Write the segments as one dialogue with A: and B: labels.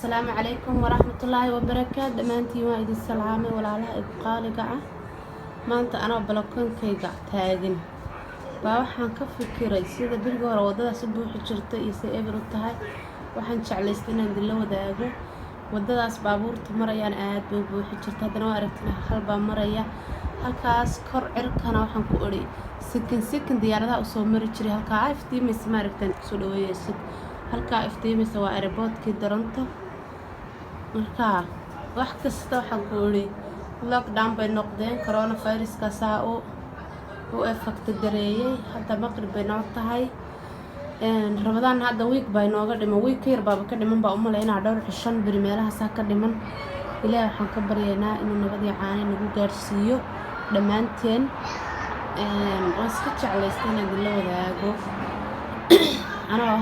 A: السلام عليكم ورحمة الله وبركاته. دمانتي وايد السلامة ولا لها إبقالي قاعة ما أنت أنا بلكون كي قاعد تاجن فوحن كفكر يصير بالجوار وده سبوح الشرطة يصير برتها وحن شعلستنا ندلو وداجو وده أسبابور تمريان آد بوح الشرطة دنا وعرفتنا خلبا مريا halkaas kor cirkana waxaan ku ori sikin diyaaradaha u soo mari jiray halka iftiimaysa ma aragtan soo dhaweeyay halka iftiimaysa waa airportkii Toronto marka wax kasta waxaan ku ori lockdown bay noqdeen coronavirus ka saa oo effect gareeyay hadda maqrib bay noqotay Ramadan hadda week bay nooga dhiman week yar baa ka dhiman baa u maleynaa dhowr xishan bir meelaha saa ka dhiman ilaahay waxaan ka baryaynaa inuu nabad iyo caano nagu gaarsiiyo dhamaanteen waan iska jeclaystay inaan la wadaago anaa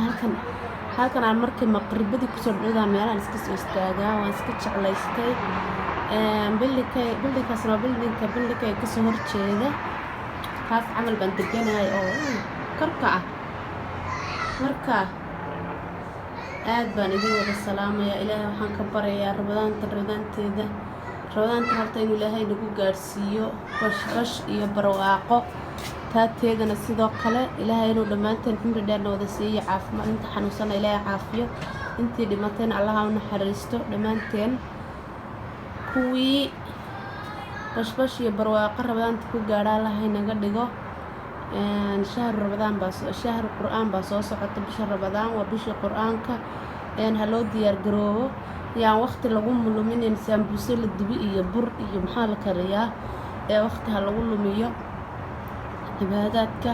A: halkan aan markii maqribadii ku soo dhawaa meelaan iska soo istaagaa waan iska jeclaystay bildinkaasna bildinka ka soo horjeeda kaas camal baan deganahay oo korka ah marka aad baan idin wada salaamaya ilaahay waxaan ka baryayaa Ramadaanteeda horta inuu ilaahay nagu gaarsiiyo bash iyo barwaaqo taateedana sidoo kale ilaahay inuu dhamaanteen cumri dheer wada siiyo caafimaad inta xanuunsan ilaahay caafiyo intii dhimatayna Allah ha u naxariisto dhamaanteen kuwii bash iyo barwaaqo Ramadaanta ku gaadha Allah inaga dhigo شهر رمضان شهر القرآن باسوس حتى بشهر رمضان وبشهر القرآن هلو ديار جروه يعني وقت لقوم من إنسان بوصل الدبي بر محل كريا وقت هلقول له مية عباداتك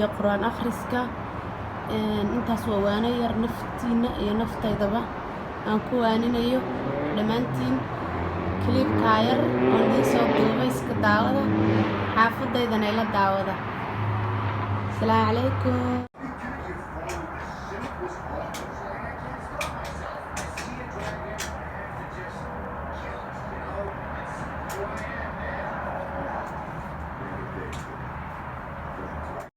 A: يا قرآن أخرسك أنت سوانا يا نفتينا يا نفتي دبا أنكو أنا يو لمانتين كليب كاير عندي صوت دوبيس كداودا حافظ إذا نيلا داودا السلام عليكم.